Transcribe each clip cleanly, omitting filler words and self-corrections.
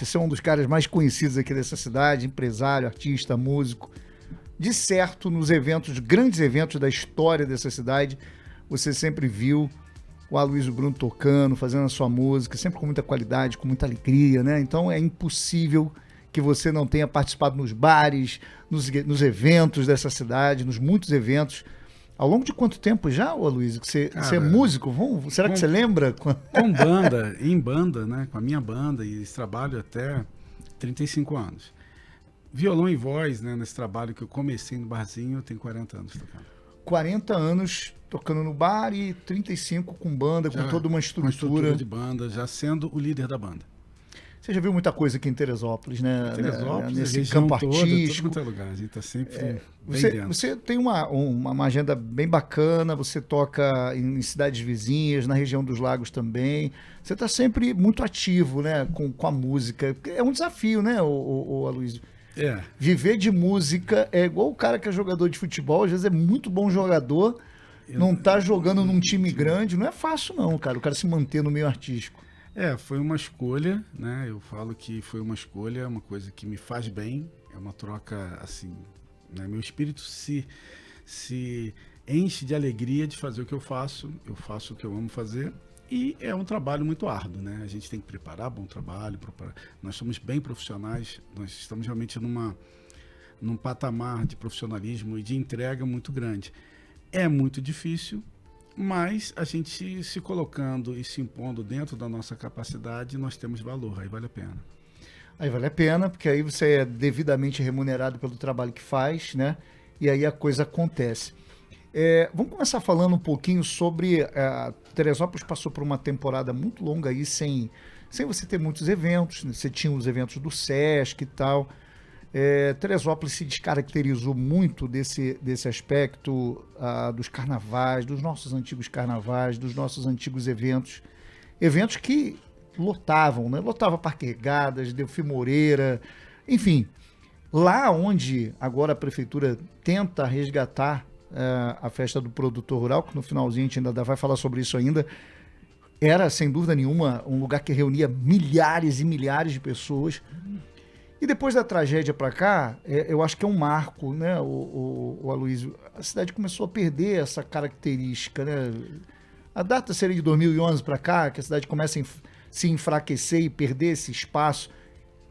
que você é um dos caras mais conhecidos aqui dessa cidade, empresário, artista, músico. De certo, nos eventos, grandes eventos da história dessa cidade, você sempre viu o Aloysio Bruno tocando, fazendo a sua música, sempre com muita qualidade, com muita alegria, né? Então é impossível que você não tenha participado nos bares, nos eventos dessa cidade, nos muitos eventos. Ao longo de quanto tempo já, Aloysio, que você é músico? Será que você lembra? Com banda, em banda, né? Com a minha banda, e esse trabalho até 35 anos. Violão e voz, né? Nesse trabalho que eu comecei no barzinho, eu tenho 40 anos tocando. 40 anos tocando no bar e 35 com banda, com toda uma estrutura. Uma estrutura de banda, já sendo o líder da banda. Você já viu muita coisa aqui em Teresópolis, né? Teresópolis, nesse campo artístico. Todo lugar, a gente está sempre bem dentro. Você tem uma agenda bem bacana, você toca em cidades vizinhas, na região dos lagos também. Você está sempre muito ativo, né? Com a música. É um desafio, né, o Aloysio? Viver de música é igual o cara que é jogador de futebol, às vezes é muito bom jogador, não tá jogando num time grande, não é fácil não, cara, o cara se manter no meio artístico. Foi uma escolha, né? Eu falo que foi uma escolha, uma coisa que me faz bem, é uma troca, assim, né? Meu espírito se enche de alegria de fazer o que eu faço o que eu amo fazer. E é um trabalho muito árduo, né? A gente tem que preparar bom trabalho, nós somos bem profissionais, nós estamos realmente num patamar de profissionalismo e de entrega muito grande. É muito difícil, mas a gente se colocando e se impondo dentro da nossa capacidade, nós temos valor, aí vale a pena. Aí vale a pena, porque aí você é devidamente remunerado pelo trabalho que faz, né? E aí a coisa acontece. Vamos começar falando um pouquinho sobre... Teresópolis passou por uma temporada muito longa aí sem você ter muitos eventos, né? Você tinha os eventos do Sesc e tal. Teresópolis se descaracterizou muito desse aspecto dos carnavais, dos nossos antigos carnavais, dos nossos antigos eventos. Eventos que lotavam, né? Lotava Parque Regadas, Delfim Moreira, enfim. Lá onde agora a prefeitura tenta resgatar a festa do produtor rural, que no finalzinho a gente ainda vai falar sobre isso ainda, era, sem dúvida nenhuma, um lugar que reunia milhares e milhares de pessoas. E depois da tragédia para cá, eu acho que é um marco, né, o Aloysio? A cidade começou a perder essa característica, né? A data seria de 2011 para cá, que a cidade começa a se enfraquecer e perder esse espaço,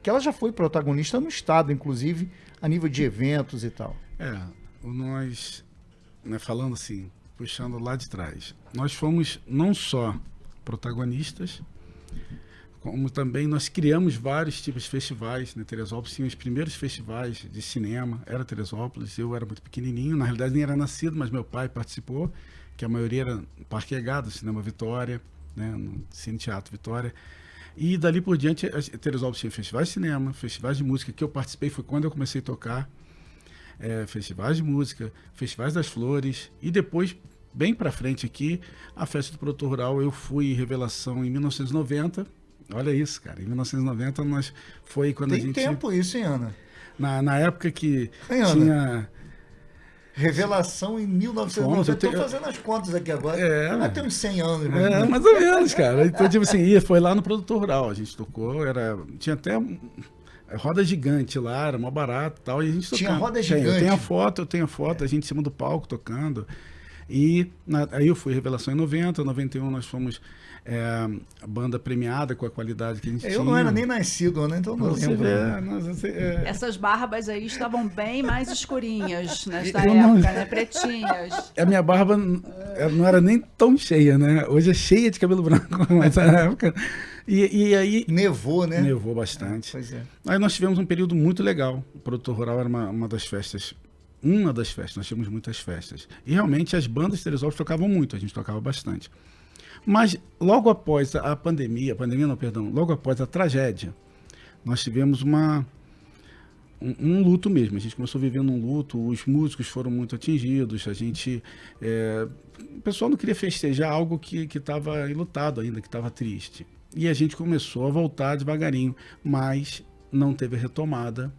que ela já foi protagonista no estado, inclusive, a nível de eventos e tal. Nós... Né, falando assim, puxando lá de trás, nós fomos não só protagonistas, como também nós criamos vários tipos de festivais, né? Teresópolis tinha os primeiros festivais de cinema, era Teresópolis, eu era muito pequenininho, na realidade nem era nascido, mas meu pai participou, que a maioria era no Parque Regado, Cinema Vitória, né, no Cine Teatro Vitória, e dali por diante Teresópolis tinha festivais de cinema, festivais de música, que eu participei, foi quando eu comecei a tocar, festivais de música, festivais das flores, e depois, bem para frente aqui, a festa do produtor rural, eu fui revelação em 1990, olha isso, cara, em 1990 foi quando a gente... Tem tempo isso, hein, Ana? Na época que Ana? tinha... Revelação em 1990, eu tô fazendo as contas aqui agora, vai ter uns 100 anos. Mais ou menos, cara, então tipo assim, foi lá no produtor rural, a gente tocou, tinha até... roda gigante lá, era mó barato e tal, e a gente tocando. Tinha roda gigante? Eu tenho a foto, a gente em cima do palco tocando, e aí eu fui revelação em 90, 91 nós fomos a banda premiada com a qualidade que a gente tinha. Eu não era nem nascido, né? Então não lembro. Essas barbas aí estavam bem mais escurinhas nesta época, né? Pretinhas. A minha barba não era nem tão cheia, né? Hoje é cheia de cabelo branco, mas na época... E aí... Nevou, né? Nevou bastante. Pois é. Aí nós tivemos um período muito legal. O Produtor Rural era uma das festas, nós tínhamos muitas festas. E realmente as bandas de Teresópolis tocavam muito, a gente tocava bastante. Mas logo após a pandemia, logo após a tragédia, nós tivemos um luto mesmo. A gente começou vivendo um luto, os músicos foram muito atingidos, o pessoal não queria festejar algo que estava enlutado ainda, que estava triste. E a gente começou a voltar devagarinho, mas não teve a retomada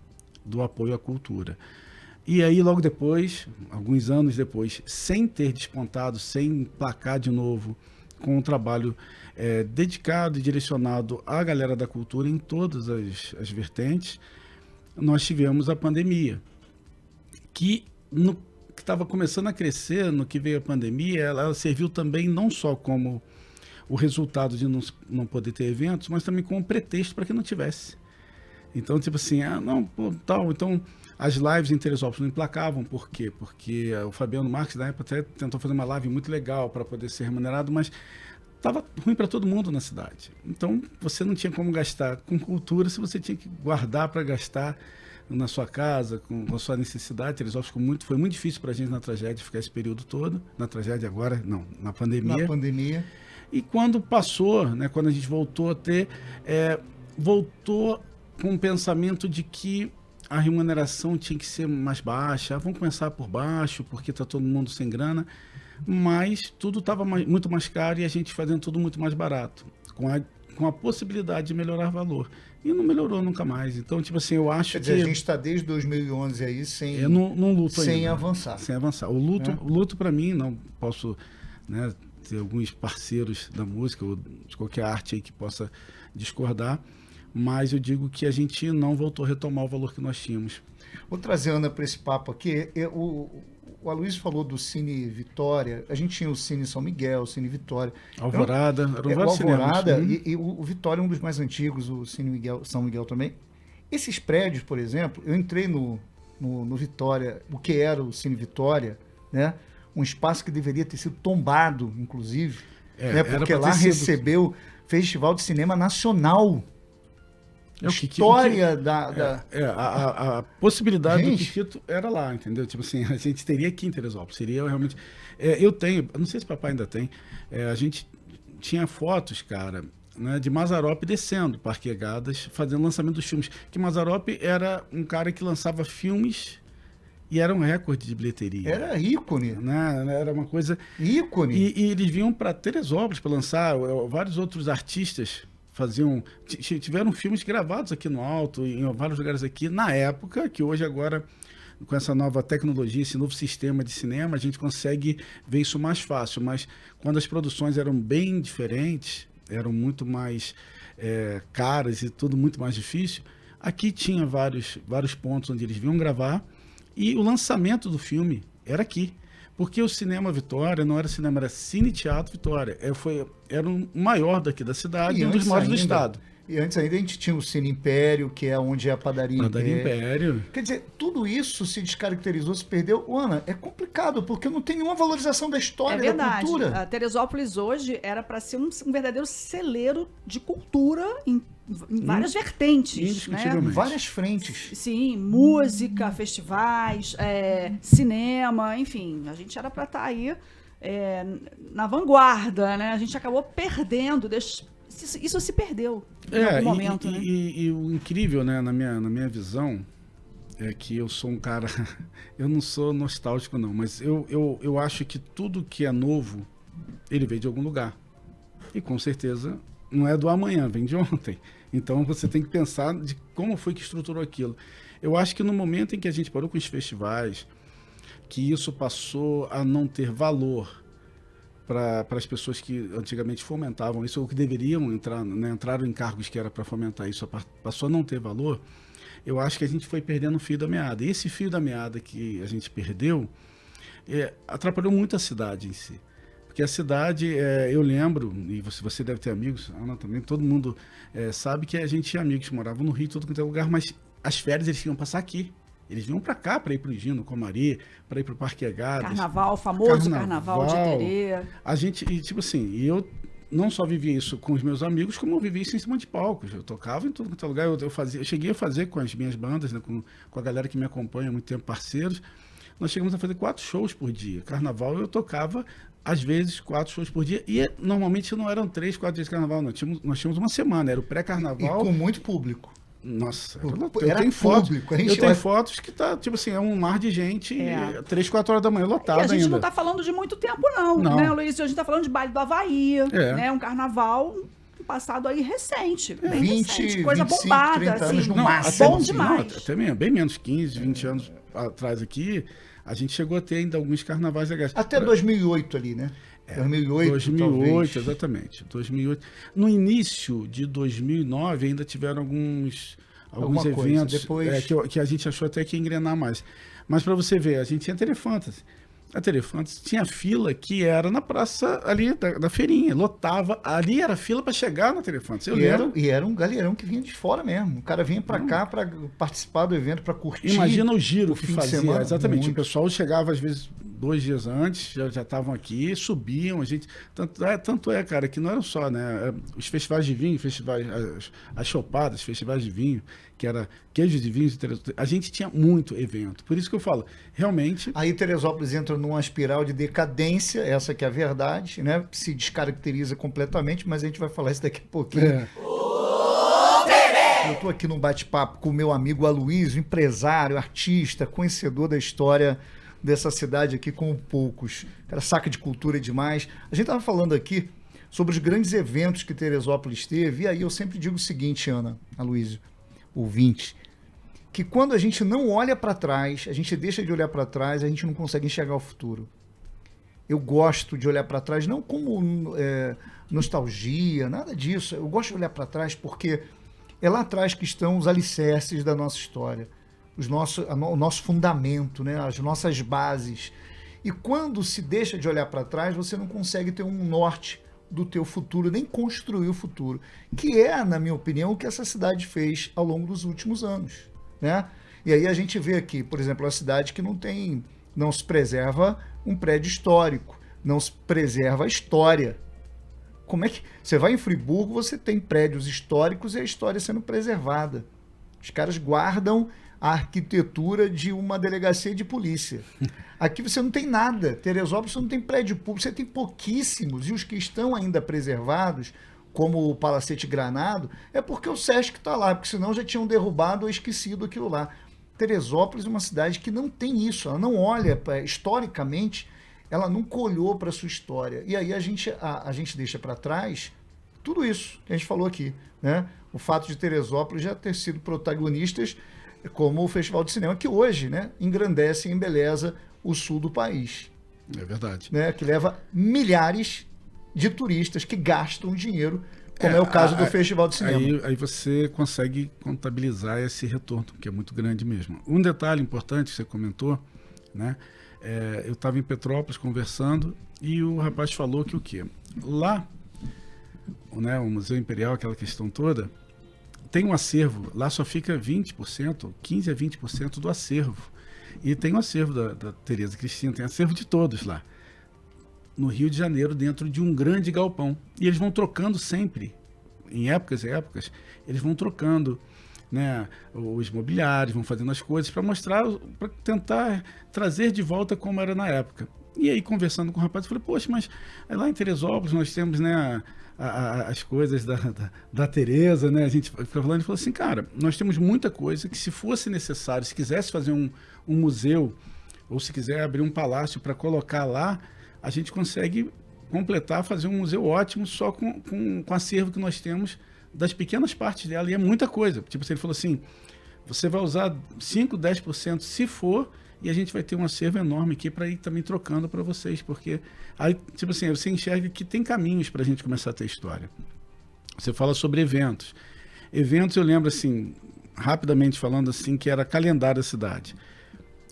do apoio à cultura. E aí, logo depois, alguns anos depois, sem ter despontado, sem emplacar de novo com um trabalho dedicado e direcionado à galera da cultura em todas as vertentes, nós tivemos a pandemia, que estava começando a crescer. No que veio a pandemia, ela serviu também não só como o resultado de não poder ter eventos, mas também como pretexto para que não tivesse. Então, tipo assim, então as lives em Teresópolis não emplacavam. Por quê? Porque o Fabiano Marques, na época, até tentou fazer uma live muito legal para poder ser remunerado, mas estava ruim para todo mundo na cidade. Então, você não tinha como gastar com cultura se você tinha que guardar para gastar na sua casa, com a sua necessidade. Teresópolis foi muito difícil para a gente na tragédia ficar esse período todo. Na tragédia agora, não, na pandemia. Na pandemia. E quando passou, né, quando a gente voltou a ter, voltou com o pensamento de que a remuneração tinha que ser mais baixa. Vamos começar por baixo, porque está todo mundo sem grana. Mas tudo estava muito mais caro e a gente fazendo tudo muito mais barato, com a possibilidade de melhorar valor. E não melhorou nunca mais. Então, tipo assim, eu acho que... a gente está desde 2011 aí sem... num luto sem ainda, avançar. Sem avançar. O luto para mim, não posso, né, ter alguns parceiros da música ou de qualquer arte aí que possa discordar, mas eu digo que a gente não voltou a retomar o valor que nós tínhamos. Vou trazer a Ana para esse papo aqui. O Aloysio falou do Cine Vitória. A gente tinha o Cine São Miguel, o Cine Vitória. Alvorada, eram vários Alvorada cinemas. E o Vitória é um dos mais antigos, o Cine São Miguel também. Esses prédios, por exemplo, eu entrei no Vitória, o que era o Cine Vitória, né? Um espaço que deveria ter sido tombado, inclusive, né? Porque lá recebeu Festival de Cinema Nacional. História a possibilidade do Pichito era lá, entendeu? Tipo assim, a gente teria aqui em Teresópolis. Seria realmente... eu não sei se papai ainda tem, a gente tinha fotos, cara, né, de Mazzaropi descendo Parquegadas, fazendo lançamento dos filmes. Que Mazzaropi era um cara que lançava filmes e era um recorde de bilheteria. Era ícone. Né? Era uma coisa... ícone. E eles vinham para Teresópolis para lançar. Vários outros artistas tiveram filmes gravados aqui no Alto, em vários lugares aqui, na época, que hoje agora, com essa nova tecnologia, esse novo sistema de cinema, a gente consegue ver isso mais fácil. Mas quando as produções eram bem diferentes, eram muito mais caras e tudo muito mais difícil, aqui tinha vários pontos onde eles vinham gravar e o lançamento do filme era aqui. Porque o Cinema Vitória não era cinema, era Cine Teatro Vitória. Era o maior daqui da cidade e um dos maiores do estado. E antes ainda a gente tinha o Cine Império, que é onde é a Padaria Império. Quer dizer, tudo isso se descaracterizou, se perdeu. Ana, é complicado, porque não tem nenhuma valorização da história, da cultura. A Teresópolis hoje era para ser um verdadeiro celeiro de cultura em várias vertentes, né? Em várias frentes. Sim, música, festivais, cinema, enfim, a gente era para estar aí na vanguarda, né? A gente acabou perdendo, isso se perdeu em algum momento, né? E o incrível, né, na minha visão, é que eu sou um cara, eu não sou nostálgico não, mas eu acho que tudo que é novo, ele veio de algum lugar. E com certeza não é do amanhã, vem de ontem. Então você tem que pensar de como foi que estruturou aquilo. Eu acho que no momento em que a gente parou com os festivais, que isso passou a não ter valor para as pessoas que antigamente fomentavam isso, ou que deveriam entrar, né, entraram em cargos que era para fomentar isso, passou a não ter valor, eu acho que a gente foi perdendo o fio da meada. E esse fio da meada que a gente perdeu atrapalhou muito a cidade em si. Porque a cidade, eu lembro, e você deve ter amigos, Ana também, todo mundo sabe que a gente tinha amigos que moravam no Rio, todo quanto é lugar, mas as férias eles iam passar aqui. Eles vinham para cá, para ir para o Gino, Comari, para ir para o Parquegadas. Carnaval, famoso carnaval de Terê. A gente, e tipo assim, e eu não só vivia isso com os meus amigos, como eu vivia isso em cima de palcos. Eu tocava em todo quanto é lugar, eu cheguei a fazer com as minhas bandas, né, com a galera que me acompanha há muito tempo, parceiros. Nós chegamos a fazer 4 shows por dia. Carnaval eu tocava, às vezes, 4 shows por dia. E normalmente não eram 3, 4 dias de carnaval. Nós tínhamos uma semana, era o pré-carnaval. E com muito público. Nossa, eu tenho fotos que tá, tipo assim, é um mar de gente, 3, 4 horas da manhã lotado ainda. E a gente não tá falando de muito tempo não, né, Luiz? A gente tá falando de baile do Havaí, né? Um carnaval passado aí recente, bem 20, recente, coisa 25, bombada, 30 anos assim, no máximo. Bom demais. Até bem menos, 15, 20 anos atrás aqui, a gente chegou a ter ainda alguns carnavais legais. Até 2008 ali, né? 2008, 2008, talvez. exatamente. 2008. No início de 2009 ainda tiveram alguns Alguma coisa, eventos depois- que a gente achou até que ia engrenar mais. Mas para você ver, a gente tinha Telefantas. A Telefantas tinha fila que era na praça ali da feirinha, lotava. Ali era fila para chegar na Telefantas. Eu lembro. E era um galerão que vinha de fora mesem. O cara vinha pra cá pra participar do evento, pra curtir. Imagina o giro o que fim de fazia. semana, Exatamente. muito. O pessoal chegava, às vezes, 2 dias antes, já estavam aqui, subiam. A gente. Tanto é, cara, que não eram só, né? Os festivais de vinho, as chopadas, festivais de vinho, que era queijos de vinhos. A gente tinha muito evento. Por isso que eu falo, realmente. Aí Teresópolis entra numa espiral de decadência, essa que é a verdade, né? Se descaracteriza completamente, mas a gente vai falar isso daqui a pouquinho. É. Eu estou aqui num bate-papo com o meu amigo Aloysio, empresário, artista, conhecedor da história dessa cidade aqui como poucos. Cara, saca de cultura demais. A gente estava falando aqui sobre os grandes eventos que Teresópolis teve, e aí eu sempre digo o seguinte, Ana, Aloysio, ouvinte, que quando a gente não olha para trás, a gente deixa de olhar para trás, a gente não consegue enxergar o futuro. Eu gosto de olhar para trás, não como nostalgia, nada disso. Eu gosto de olhar para trás porque é lá atrás que estão os alicerces da nossa história, o nosso fundamento, né? As nossas bases. E quando se deixa de olhar para trás, você não consegue ter um norte do teu futuro, nem construir o futuro, que é, na minha opinião, o que essa cidade fez ao longo dos últimos anos, né? E aí a gente vê aqui, por exemplo, uma cidade que não se preserva um prédio histórico, não se preserva a história. Como é que você vai em Friburgo, você tem prédios históricos e a história sendo preservada. Os caras guardam a arquitetura de uma delegacia de polícia. Aqui você não tem nada. Teresópolis você não tem prédio público, você tem pouquíssimos. E os que estão ainda preservados, como o Palacete Granado, é porque o Sesc está lá, porque senão já tinham derrubado ou esquecido aquilo lá. Teresópolis é uma cidade que não tem isso, ela não olha, historicamente, ela nunca olhou para a sua história. E aí a gente deixa para trás tudo isso que a gente falou aqui, né? O fato de Teresópolis já ter sido protagonistas como o Festival de Cinema, que hoje, né, engrandece e embeleza o sul do país. É verdade. Né, que leva milhares de turistas que gastam dinheiro, como é o caso do Festival de Cinema. Aí você consegue contabilizar esse retorno, que é muito grande mesmo. Um detalhe importante que você comentou, né? Eu estava em Petrópolis conversando e o rapaz falou que o quê? Lá, né, o Museu Imperial, aquela questão toda, tem um acervo, lá só fica 20%, 15% a 20% do acervo. E tem o acervo da Tereza Cristina, tem acervo de todos lá. No Rio de Janeiro, dentro de um grande galpão. E eles vão trocando sempre, em épocas e épocas, eles vão trocando, né, os mobiliários, vão fazendo as coisas para mostrar, para tentar trazer de volta como era na época. E aí, conversando com o rapaz, eu falei, poxa, mas lá em Teresópolis nós temos, né, as coisas da Tereza, né? A gente fica falando e falou assim, cara, nós temos muita coisa que, se fosse necessário, se quisesse fazer um museu, ou se quiser abrir um palácio para colocar lá, a gente consegue completar, fazer um museu ótimo só com o acervo que nós temos das pequenas partes dela. E é muita coisa. Tipo, ele falou assim, você vai usar 5%, 10% se for, e a gente vai ter um acervo enorme aqui para ir também trocando para vocês, porque aí, tipo assim, você enxerga que tem caminhos para a gente começar a ter história. Você fala sobre eventos. Eventos, eu lembro assim, rapidamente falando assim, que era calendário da cidade.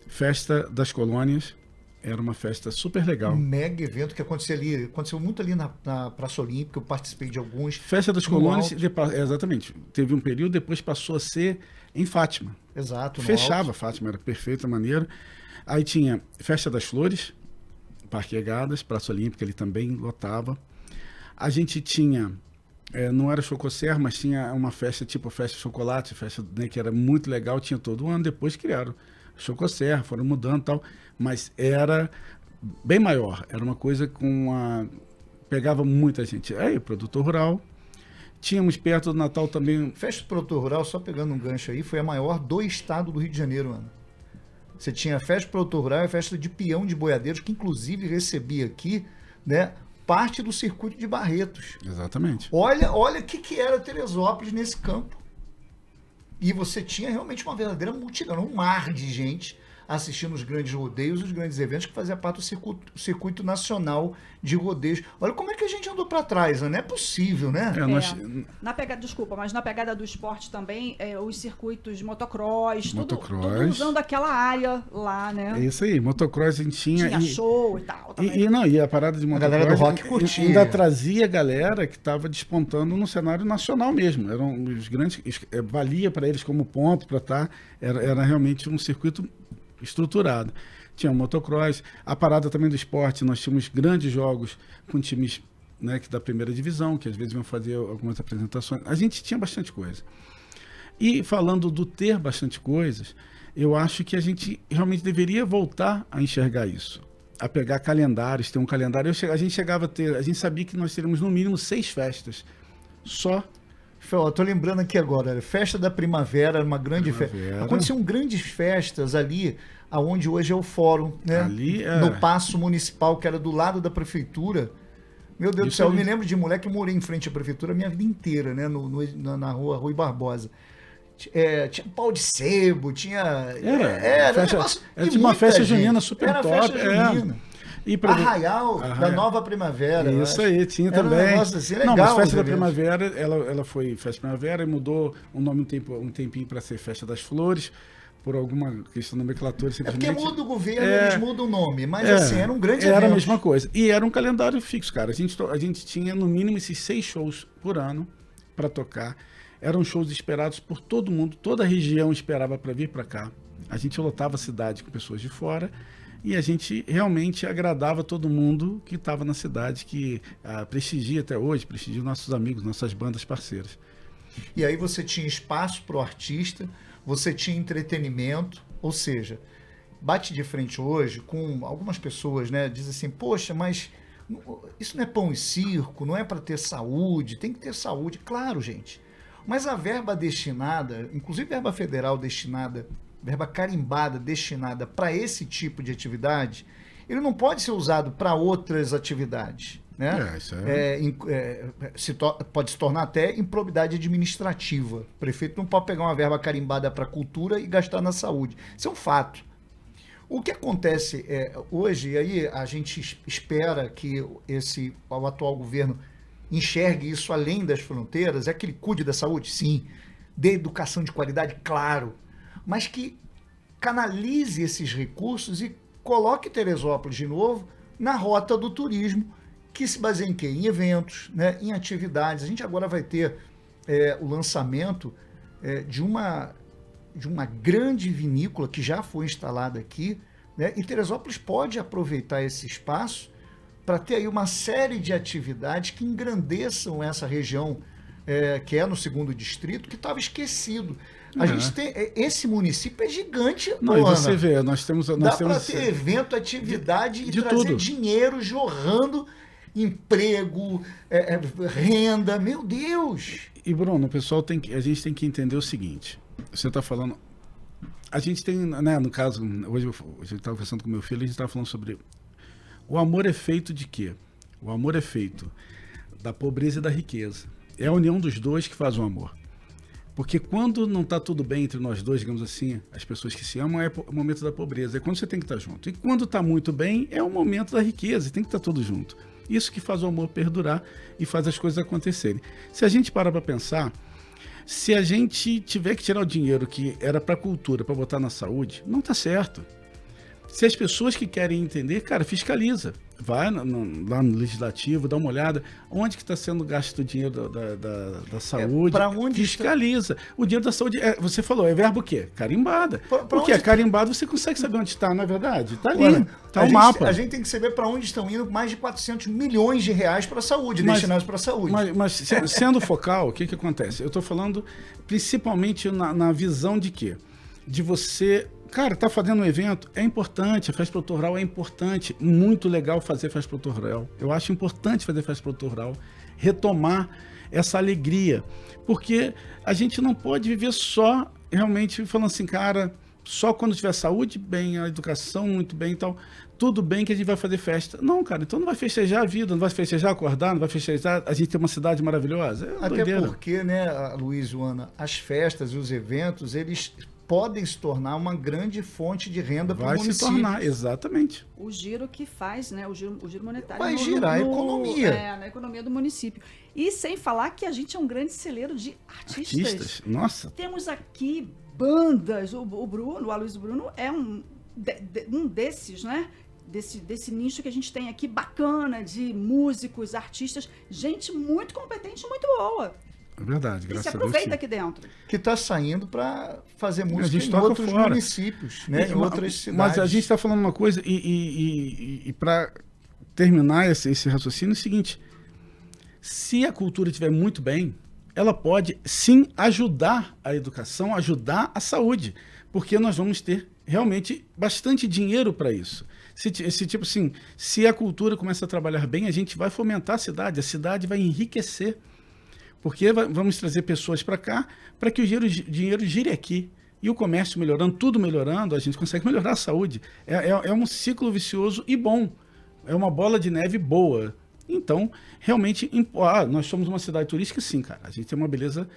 Festa das Colônias, era uma festa super legal. Um mega evento que aconteceu muito ali na Praça Olímpica, eu participei de alguns. Festa das Colônias, exatamente, teve um período, depois passou a ser em Fátima. Exato. Fechava Fátima, era perfeita maneira. Aí tinha Festa das Flores, Parque Egadas, Praça Olímpica, ele também lotava. A gente tinha, não era Chocoser, mas tinha uma festa tipo Festa de Chocolate, festa, né, que era muito legal, tinha todo ano, depois criaram Chocoser, foram mudando e tal, mas era bem maior, era uma coisa pegava muita gente. Aí, produtor rural. Tínhamos perto do Natal também. Festa do Produtor Rural, só pegando um gancho aí, foi a maior do estado do Rio de Janeiro, Ana. Você tinha a Festa do Produtor Rural e a Festa de Peão de Boiadeiros, que inclusive recebia aqui, né, parte do circuito de Barretos. Exatamente. Olha o que era Teresópolis nesse campo. E você tinha realmente uma verdadeira multidão, um mar de gente assistindo os grandes rodeios, os grandes eventos que faziam parte do circuito nacional de rodeios. Olha como é que a gente andou para trás, né? Não é possível, né? Na pegada, desculpa, mas na pegada do esporte também, os circuitos de motocross, tudo usando aquela área lá, né? É isso aí, motocross a gente tinha show e tal. E a parada de motocross, a galera do rock curtia. Ainda trazia galera que estava despontando no cenário nacional mesmo. Eram os grandes, valia para eles como ponto para estar, era realmente um circuito estruturado. Tinha motocross, a parada também do esporte, nós tínhamos grandes jogos com times, né, que da primeira divisão, que às vezes iam fazer algumas apresentações. A gente tinha bastante coisa. E falando do ter bastante coisas, eu acho que a gente realmente deveria voltar a enxergar isso. A pegar calendários, ter um calendário. A gente sabia que nós teríamos no mínimo 6 festas. Só. Tô lembrando aqui agora, Festa da Primavera, uma grande festa. Aconteciam grandes festas ali, aonde hoje é o fórum, né? Ali no Paço Municipal, que era do lado da prefeitura. Meu Deus do céu, eu me lembro de moleque que morei em frente à prefeitura a minha vida inteira, né? Na rua Rui Barbosa. Tinha pau de sebo, tinha... Era uma festa junina super top. Festa junina. Arraial da Nova Primavera. Isso aí, tinha também. Um negócio assim, legal. Não, mas Festa da Primavera, ela foi Festa da Primavera e mudou o nome um tempinho para ser Festa das Flores, por alguma questão nomenclatura, simplesmente. Porque muda o governo, eles mudam o nome, mas assim, era um grande evento. Era a mesma coisa. E era um calendário fixo, cara. A gente tinha no mínimo esses 6 shows por ano para tocar. Eram shows esperados por todo mundo, toda a região esperava para vir para cá. A gente lotava a cidade com pessoas de fora e a gente realmente agradava todo mundo que estava na cidade, que prestigia até hoje, prestigia nossos amigos, nossas bandas parceiras. E aí você tinha espaço para o artista, você tinha entretenimento, ou seja, bate de frente hoje com algumas pessoas, né? Dizem assim, poxa, mas isso não é pão e circo, não é para ter saúde, tem que ter saúde. Claro, gente. Mas a verba destinada, inclusive verba federal destinada, verba carimbada destinada para esse tipo de atividade, ele não pode ser usado para outras atividades, né? Pode se tornar até improbidade administrativa. O prefeito não pode pegar uma verba carimbada para a cultura e gastar na saúde. Isso é um fato. O que acontece hoje, e aí a gente espera que o atual governo enxergue isso além das fronteiras, é que ele cuide da saúde? Sim. Dê educação de qualidade? Claro. Mas que canalize esses recursos e coloque Teresópolis de novo na rota do turismo, que se baseia em quê? Em eventos, né? Em atividades. A gente agora vai ter o lançamento de uma grande vinícola que já foi instalada aqui, né? E Teresópolis pode aproveitar esse espaço para ter aí uma série de atividades que engrandeçam essa região que é no 2º distrito, que estava esquecido. A gente tem, esse município é gigante. Não, e você vê, nós temos... Dá para ter evento, atividade e trazer tudo. Dinheiro jorrando, emprego, renda, meu Deus! E Bruno, o pessoal a gente tem que entender o seguinte, você está falando... A gente tem, né, no caso, hoje eu estava conversando com meu filho, a gente estava falando sobre... O amor é feito de quê? O amor é feito da pobreza e da riqueza. É a união dos dois que faz o amor. Porque quando não está tudo bem entre nós dois, digamos assim, as pessoas que se amam, é o momento da pobreza. É quando você tem que estar junto. E quando está muito bem, é o momento da riqueza. Tem que estar tudo junto. Isso que faz o amor perdurar e faz as coisas acontecerem. Se a gente parar para pensar, se a gente tiver que tirar o dinheiro que era para a cultura, para botar na saúde, não está certo. Se as pessoas que querem entender, cara, fiscaliza. Vai lá no Legislativo, dá uma olhada. Onde que está sendo gasto o dinheiro da saúde? Para onde fiscaliza. O dinheiro da saúde, você falou, é verbo o quê? Carimbada. Porque é carimbado, você consegue saber onde está, não é verdade? Está ali, está o mapa. A gente tem que saber para onde estão indo mais de 400 milhões de reais para a saúde, destinados para a saúde. Mas sendo focal, o que acontece? Eu estou falando principalmente na visão de quê? De você... Cara, tá fazendo um evento, é importante, a festa produtor rural é importante, muito legal fazer festa produtor rural. Eu acho importante fazer festa produtor rural, retomar essa alegria, porque a gente não pode viver só realmente falando assim, cara, só quando tiver saúde, bem, a educação muito bem e tal, tudo bem que a gente vai fazer festa. Não, cara, então não vai festejar a vida, não vai festejar acordar, não vai festejar a gente ter uma cidade maravilhosa. Até porque, né, Luiz e Ana, as festas e os eventos, eles podem se tornar uma grande fonte de renda para o Vai município. se tornar, exatamente. O giro que faz, né? O giro monetário. Vai girar a economia. Na economia do município. E sem falar que a gente é um grande celeiro de artistas. Nossa. Temos aqui bandas. O Bruno, o Aloysio Bruno é um desses, né? Desse nicho que a gente tem aqui, bacana, de músicos, artistas, gente muito competente, muito boa. É verdade, E graças se a Deus. aproveita Sim. aqui dentro. Que está saindo para fazer A música gente em toca outros fora. municípios, né? Em outras cidades. Mas a gente está falando uma coisa, e para terminar esse raciocínio, é o seguinte: se a cultura estiver muito bem, ela pode sim ajudar a educação, ajudar a saúde, porque nós vamos ter realmente bastante dinheiro para isso. Esse tipo assim, se a cultura começa a trabalhar bem, a gente vai fomentar a cidade vai enriquecer. Porque vamos trazer pessoas para cá para que o dinheiro gire aqui. E o comércio melhorando, tudo melhorando, a gente consegue melhorar a saúde. É um ciclo vicioso e bom. É uma bola de neve boa. Então, realmente, nós somos uma cidade turística, sim, cara. A gente tem uma beleza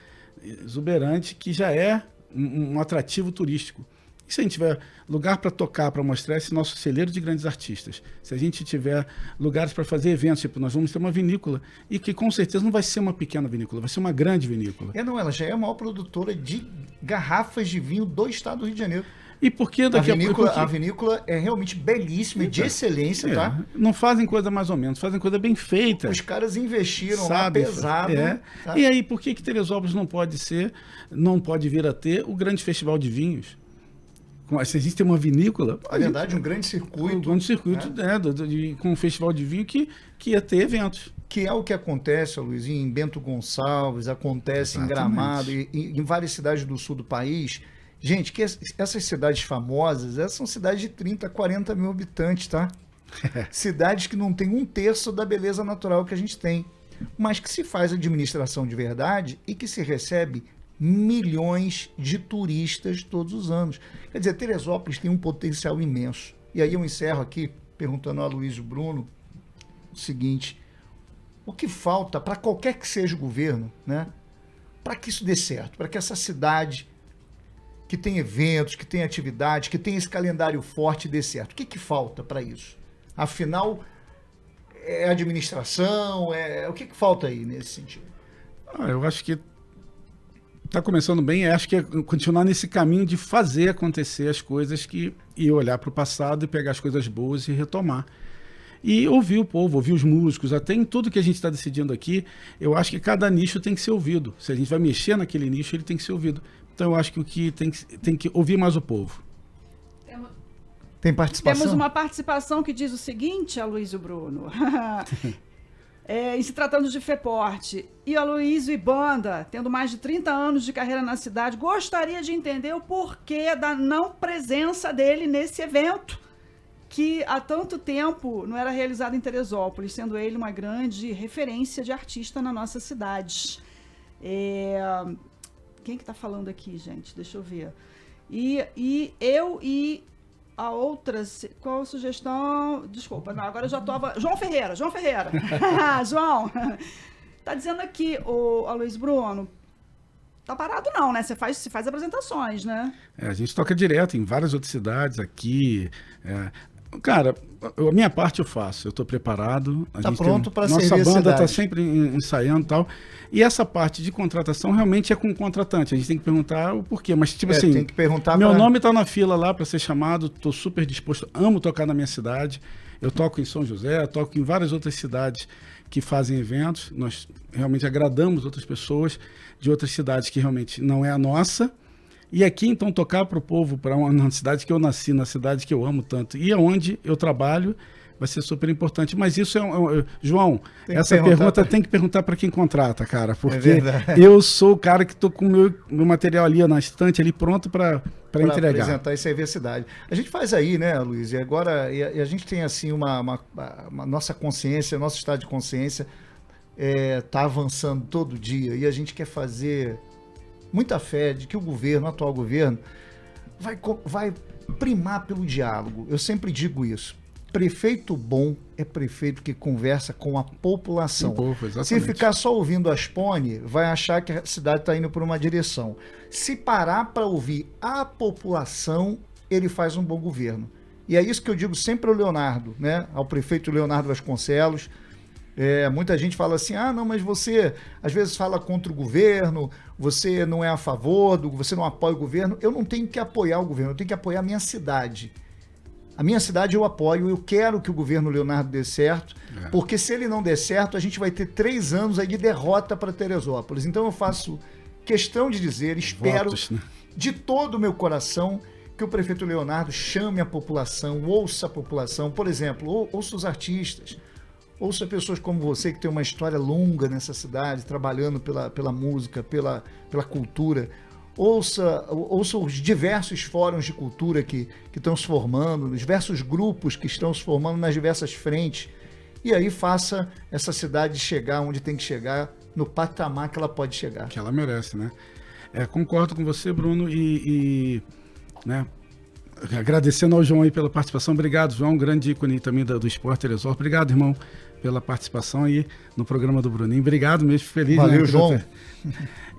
exuberante que já é um atrativo turístico. E se a gente tiver lugar para tocar, para mostrar esse nosso celeiro de grandes artistas, se a gente tiver lugares para fazer eventos, tipo, nós vamos ter uma vinícola, e que com certeza não vai ser uma pequena vinícola, vai ser uma grande vinícola. Ela já é a maior produtora de garrafas de vinho do estado do Rio de Janeiro. E por que daqui a vinícola é realmente belíssima, de excelência, tá? Não fazem coisa mais ou menos, fazem coisa bem feita. Os caras investiram lá pesado. Tá? E aí, por que Teresópolis não pode vir a ter o grande festival de vinhos? Se a gente tem uma vinícola... Na verdade, um grande circuito. Um grande circuito, com um festival de vinho que ia ter eventos. Que é o que acontece, Luiz, em Bento Gonçalves, acontece em Gramado, e em várias cidades do sul do país. Gente, que essas cidades famosas, essas são cidades de 30, 40 mil habitantes, tá? Cidades que não têm 1/3 da beleza natural que a gente tem, mas que se faz administração de verdade e que se recebe milhões de turistas todos os anos. Quer dizer, Teresópolis tem um potencial imenso. E aí eu encerro aqui perguntando ao Aloysio Bruno o seguinte: o que falta para qualquer que seja o governo, né, para que isso dê certo, para que essa cidade que tem eventos, que tem atividades, que tem esse calendário forte dê certo? O que falta para isso? Afinal, é administração? O que falta aí nesse sentido? Eu acho que está começando bem, acho que é continuar nesse caminho de fazer acontecer as coisas e olhar para o passado e pegar as coisas boas e retomar. E ouvir o povo, ouvir os músicos, até em tudo que a gente está decidindo aqui, eu acho que cada nicho tem que ser ouvido. Se a gente vai mexer naquele nicho, ele tem que ser ouvido. Então eu acho que o que tem que ouvir mais o povo. Tem participação? Temos uma participação que diz o seguinte, Aloysio Bruno. Em se tratando de FEPORT, e Aloysio e banda, tendo mais de 30 anos de carreira na cidade, gostaria de entender o porquê da não presença dele nesse evento, que há tanto tempo não era realizado em Teresópolis, sendo ele uma grande referência de artista na nossa cidade. Quem que tá falando aqui, gente? Deixa eu ver. E a outra... Qual a sugestão? Desculpa, não, agora eu já estava... João Ferreira. João, tá dizendo aqui, o Aloysio Bruno, tá parado não, né? Você faz apresentações, né? A gente toca direto em várias outras cidades aqui. Cara, a minha parte eu faço, eu estou preparado. Está pronto para servir a cidade. Nossa banda está sempre ensaiando e tal. E essa parte de contratação realmente é com o contratante. A gente tem que perguntar o porquê. Mas, tipo assim, tem que perguntar meu nome está na fila lá para ser chamado, estou super disposto, amo tocar na minha cidade. Eu toco em São José, toco em várias outras cidades que fazem eventos. Nós realmente agradamos outras pessoas de outras cidades que realmente não é a nossa. E aqui, então, tocar para o povo, para uma cidade que eu nasci, na cidade que eu amo tanto, e aonde eu trabalho, vai ser super importante. Mas isso João, essa pergunta tem que perguntar para quem contrata, cara, porque eu sou o cara que estou com o meu material ali na estante, ali pronto para entregar. Apresentar e servir a cidade. A gente faz aí, né, Luiz? E agora a gente tem, assim, uma nossa consciência, nosso estado de consciência está avançando todo dia, e a gente quer fazer muita fé de que o atual governo, vai primar pelo diálogo. Eu sempre digo isso. prefeito bom é prefeito que conversa com a população. Exatamente. Se ficar só ouvindo as pone, vai achar que a cidade está indo por uma direção. Se parar para ouvir a população, ele faz um bom governo. E é isso que eu digo sempre ao Leonardo, né? Ao prefeito Leonardo Vasconcelos. Muita gente fala assim, não, mas você às vezes fala contra o governo, você não é a favor, você não apoia o governo. Eu não tenho que apoiar o governo, eu tenho que apoiar a minha cidade. A minha cidade eu apoio, eu quero que o governo Leonardo dê certo, porque se ele não der certo, a gente vai ter 3 anos aí de derrota para Teresópolis. Então eu faço questão de dizer, espero Votos, né? de todo o meu coração que o prefeito Leonardo chame a população, ouça a população. Por exemplo, ouça os artistas, ouça pessoas como você que tem uma história longa nessa cidade, trabalhando pela música, pela cultura. Ouça os diversos fóruns de cultura que estão se formando, os diversos grupos que estão se formando nas diversas frentes. E aí faça essa cidade chegar onde tem que chegar, no patamar que ela pode chegar. Que ela merece, né? Concordo com você, Bruno, né, agradecendo ao João aí pela participação. Obrigado, João, grande ícone também do Esporte Teresópolis. Obrigado, irmão, pela participação aí no programa do Bruninho. Obrigado mesmo, feliz. Valeu, né, João.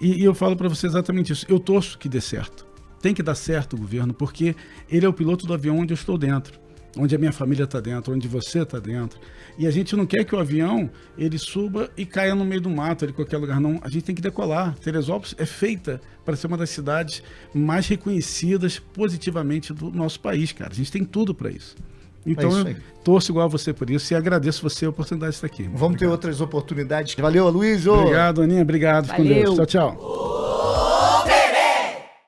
E eu falo para você exatamente isso. Eu torço que dê certo. Tem que dar certo o governo, porque ele é o piloto do avião onde eu estou dentro, onde a minha família está dentro, onde você está dentro. E a gente não quer que o avião ele suba e caia no meio do mato, em qualquer lugar, não. A gente tem que decolar. Teresópolis é feita para ser uma das cidades mais reconhecidas positivamente do nosso país, cara. A gente tem tudo para isso. Então eu torço igual a você por isso e agradeço você a oportunidade de estar aqui. Vamos ter outras oportunidades. Valeu, Aloysio. Obrigado, Aninha. Obrigado. Valeu. Com Deus. Tchau, tchau.